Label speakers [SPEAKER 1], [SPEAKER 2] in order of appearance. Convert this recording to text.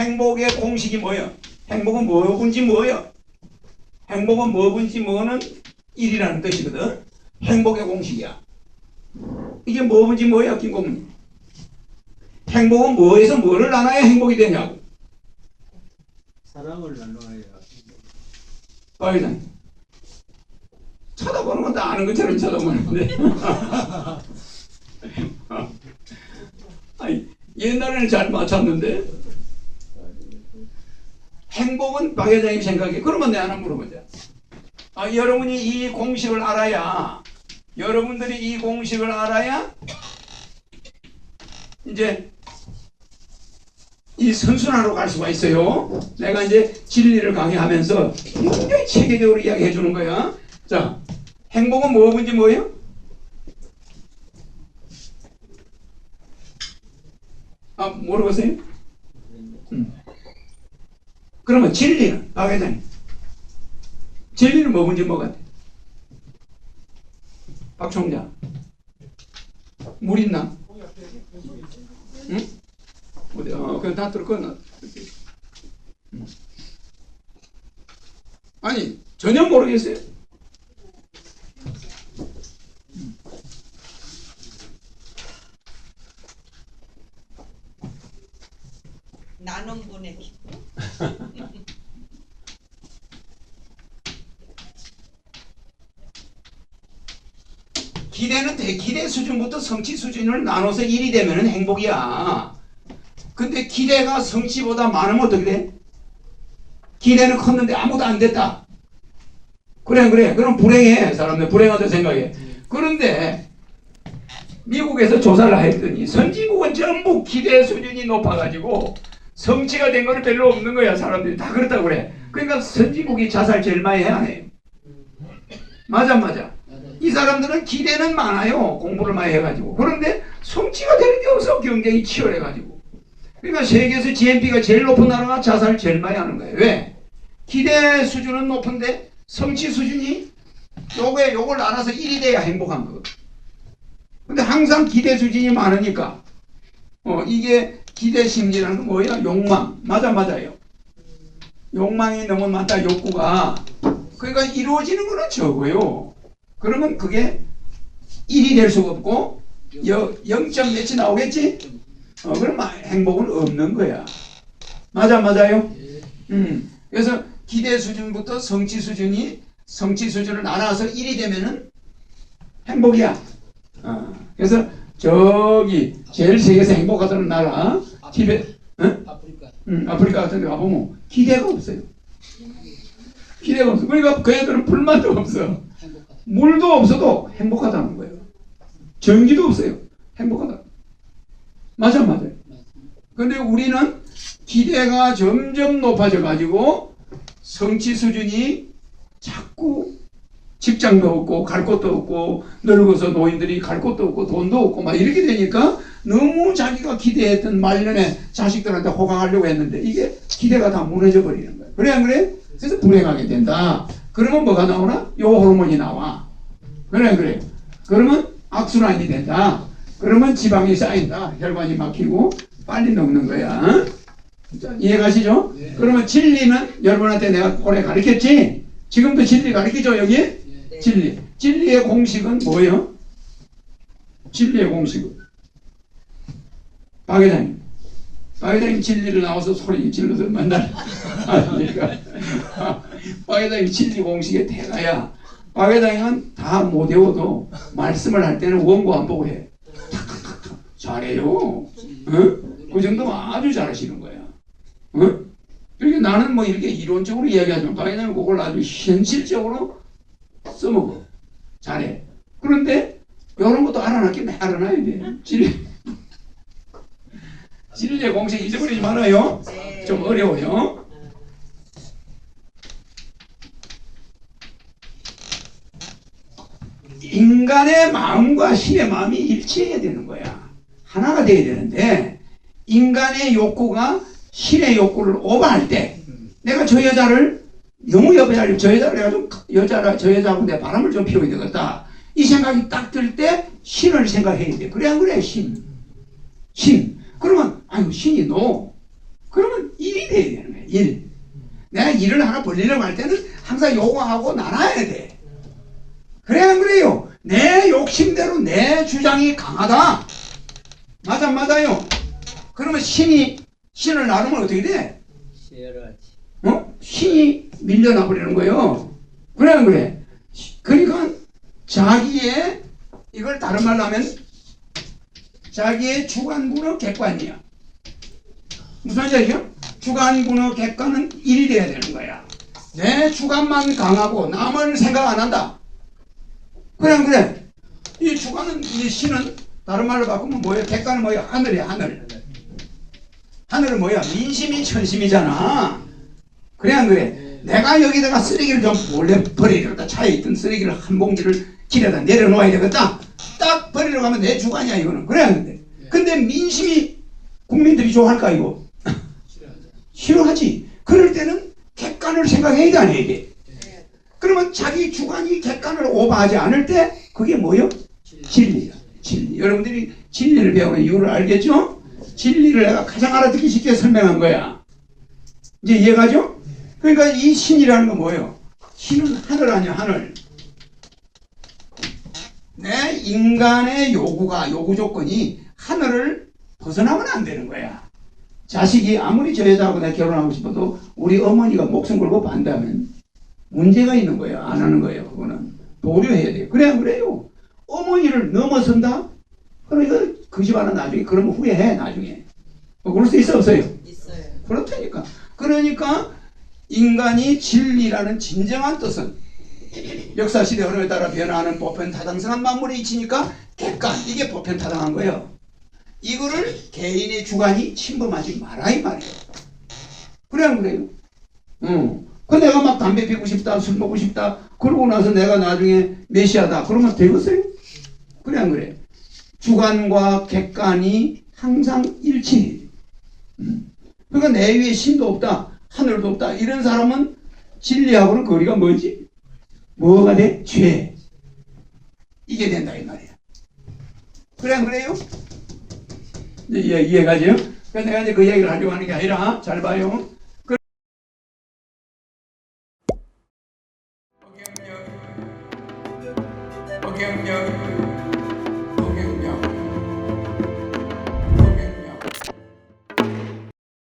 [SPEAKER 1] 행복의 공식이 뭐예요? 행복은 뭐분지 뭐예요? 행복은 뭐분지 뭐는 1이라는 뜻이거든. 행복의 공식이야. 이게 뭐분지 뭐야, 김고문? 행복은 뭐에서 뭐를 나눠야 행복이 되냐고.
[SPEAKER 2] 사랑을 나눠야.
[SPEAKER 1] 박 회장님. 쳐다보는 건 다 아는 것처럼 쳐다보는데. 아니, 옛날에는 잘 맞췄는데. 행복은 박 회장님 생각에. 그러면 내가 하나 물어보자. 여러분이 이 공식을 알아야, 여러분들이 이 공식을 알아야 이제 이 선순환으로 갈 수가 있어요. 내가 이제 진리를 강의하면서 굉장히 체계적으로 이야기해 주는 거야. 자, 행복은 뭐든지 뭐예요? 모르겠어요? 그러면 진리는, 박 회장님. 진리는 뭐든지 뭐 같아? 박 총장. 물 있나? 응? 어디? 그냥 다 들었거나. 아니, 전혀 모르겠어요.
[SPEAKER 3] 나눔 분의 기쁨?
[SPEAKER 1] 기대는 기대 수준부터 성취 수준을 나눠서 1이 되면 행복이야. 근데 기대가 성취보다 많으면 어떻게 돼? 기대는 컸는데 아무도 안 됐다. 그래. 그럼 불행해. 사람들 불행하다 생각해. 그런데 미국에서 조사를 했더니 선진국은 전부 기대 수준이 높아가지고 성취가 된 거는 별로 없는 거야. 사람들이 다 그렇다고 그래. 그러니까 선진국이 자살 제일 많이 해, 안 해요? 맞아. 이 사람들은 기대는 많아요. 공부를 많이 해가지고. 그런데 성취가 되는 게 없어. 경쟁이 치열해가지고. 그러니까 세계에서 GNP가 제일 높은 나라가 자살을 제일 많이 하는 거예요. 왜? 기대 수준은 높은데 성취 수준이 요걸 알아서 1이 돼야 행복한 거. 근데 항상 기대 수준이 많으니까 이게 기대 심리라는 건 뭐야? 욕망. 맞아요. 욕망이 너무 많다. 욕구가. 그러니까 이루어지는 거는 적어요. 그러면 그게 1이 될 수가 없고 0점 몇이 나오겠지? 그러면 행복은 없는 거야. 맞아요? 그래서 기대 수준부터 성취 수준을 나눠서 1이 되면은 행복이야. 그래서 저기 제일 세계에서 행복하다는 나라 티베트, 아프리카 같은 데 가보면 기대가 없어요. 그러니까 그 애들은 불만도 없어. 물도 없어도 행복하다는 거예요. 전기도 없어요. 행복하다. 맞아요. 근데 우리는 기대가 점점 높아져 가지고 성취 수준이 자꾸 직장도 없고 갈 곳도 없고 늙어서 노인들이 갈 곳도 없고 돈도 없고 막 이렇게 되니까 너무 자기가 기대했던 말년에 자식들한테 호강하려고 했는데 이게 기대가 다 무너져 버리는 거예요. 그래 안 그래? 그래서 불행하게 된다. 그러면 뭐가 나오나? 요 호르몬이 나와. 그래. 그러면 악순환이 된다. 그러면 지방이 쌓인다. 혈관이 막히고 빨리 녹는 거야. 자, 이해가시죠? 네. 그러면 진리는 여러분한테 내가 오래 가르쳤지? 지금도 진리 가르치죠 여기?
[SPEAKER 3] 네.
[SPEAKER 1] 진리의 공식은 뭐예요? 진리의 공식은 박 회장님 진리를 나와서 소리 질러서 맨날 박 회장님 진리 공식의 대가야. 박 회장님은 다 못 외워도 말씀을 할 때는 원고 안 보고 해. 잘해요. 그 정도면 아주 잘하시는 거야. 그러니까 나는 뭐 이렇게 이론적으로 이야기하지만 박 회장님은 그걸 아주 현실적으로 써먹어. 잘해. 그런데 이런 것도 알아놔야 돼. 진리의 공식 잊어버리지 말아요. 좀 어려워요. 인간의 마음과 신의 마음이 일치해야 되는 거야. 하나가 돼야 되는데 인간의 욕구가 신의 욕구를 오버할 때 내가 저 여자를 너무 여배하려 저 여자를 내가 좀 저 여자하고 내 바람을 좀 피워야 되겠다. 이 생각이 딱 들 때 신을 생각해야 돼. 그래 안 그래? 신. 그러면 아유 신이 너 그러면 일이 돼야 되는 거야. 일. 내가 일을 하나 벌리려고 할 때는 항상 요구하고 나눠야 돼. 그래 안 그래요? 내 욕심대로 내 주장이 강하다. 맞아 맞아요. 그러면 신을 나누면 어떻게 돼? 신이 밀려나 버리는 거예요. 그래 안 그래? 그러니까 자기의 이걸 다른 말로 하면 자기의 주관군어 객관이야. 무슨 말인지 알죠? 주관군어 객관은 일이 돼야 되는 거야. 내 주관만 강하고 남을 생각 안 한다. 그래 안 그래? 이 주관은 이 신은 다른 말로 바꾸면 뭐예요? 객관은 뭐예요? 하늘이야 하늘. 하늘은 뭐야? 민심이 천심이잖아. 그래 안 그래? 내가 여기다가 쓰레기를 좀 몰래 버리려다 차에 있던 쓰레기를 한 봉지를 길에다 내려놓아야 되겠다. 딱 버리러 가면 내 주관이야 이거는. 그래 안 그래? 근데 민심이 국민들이 좋아할까 이거? 싫어하지. 그럴 때는 객관을 생각해야 돼 안 해야 돼? 그러면 자기 주관이 객관을 오버하지 않을 때 그게 뭐예요? 진리야. 진리. 여러분들이 진리를 배우는 이유를 알겠죠? 진리를 내가 가장 알아듣기 쉽게 설명한 거야. 이제 이해가죠? 그러니까 이 신이라는 건 뭐예요? 신은 하늘 아니야 하늘. 내 인간의 요구 조건이 하늘을 벗어나면 안 되는 거야. 자식이 아무리 저 여자하고 내가 결혼하고 싶어도 우리 어머니가 목숨 걸고 반대하면 문제가 있는 거예요. 안 하는 거예요. 그거는 도료해야 돼요. 그래 안 그래요? 어머니를 넘어선다? 그러니까 그 집안은 나중에 그러면 후회해 나중에. 그럴 수 있어 없어요?
[SPEAKER 3] 있어요.
[SPEAKER 1] 그렇다니까. 그러니까 인간이 진리라는 진정한 뜻은 역사시대 흐름에 따라 변화하는 보편타당성한 만물의 이치니까 객관, 이게 보편타당한 거예요. 이거를 개인의 주관이 침범하지 마라 이 말이에요. 그래 안 그래요? 그 내가 막 담배 피우고 싶다, 술 먹고 싶다, 그러고 나서 내가 나중에 메시아다 그러면 되겠어요? 그래 안 그래? 주관과 객관이 항상 일치해. 그러니까 내 위에 신도 없다, 하늘도 없다 이런 사람은 진리하고는 거리가 뭐지? 뭐가 돼? 죄. 이게 된다 이 말이야. 그래 안 그래요? 이해가죠? 그래서 내가 이제 그 얘기를 하려고 하는 게 아니라 잘 봐요.
[SPEAKER 2] 어경영